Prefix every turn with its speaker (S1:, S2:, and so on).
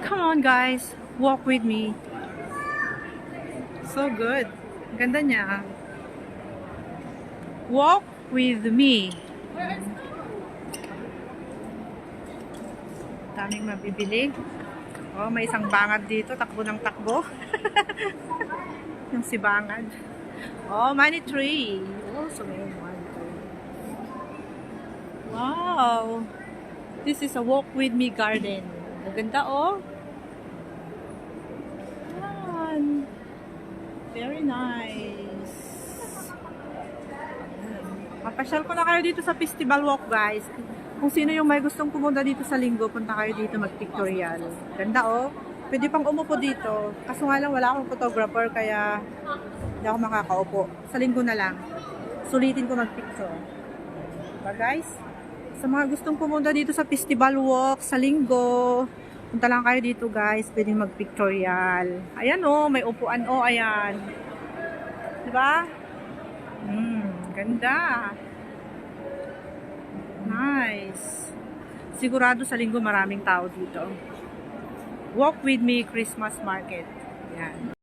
S1: Come on guys, walk with me. So good. Ganda niya. Walk with me. Daming mabibili. Oh, may isang bangad dito. Takbo ng takbo. Yung si bangad. Oh, money tree. Oh, so may money tree. Wow. This is a walk with me garden. Maganda oh. Yan. Very nice. Mapasyal ko na kayo dito sa festival walk guys. Kung sino yung may gustong pumunta dito sa linggo, punta kayo dito mag-pictorial. Ganda oh. Pwede pang umupo dito. Kaso nga lang wala akong photographer kaya hindi ako makakaupo. Sa linggo na lang. Sulitin ko mag-picture. Diba guys? Sa mga gustong pumunta dito sa festival walk sa linggo, punta lang kayo dito guys. Pwede mag-pictorial. Ayan oh, may upuan oh, ayan. Diba? Ganda. Nice. Sigurado sa linggo maraming tao dito. Walk with me Christmas market. Yan.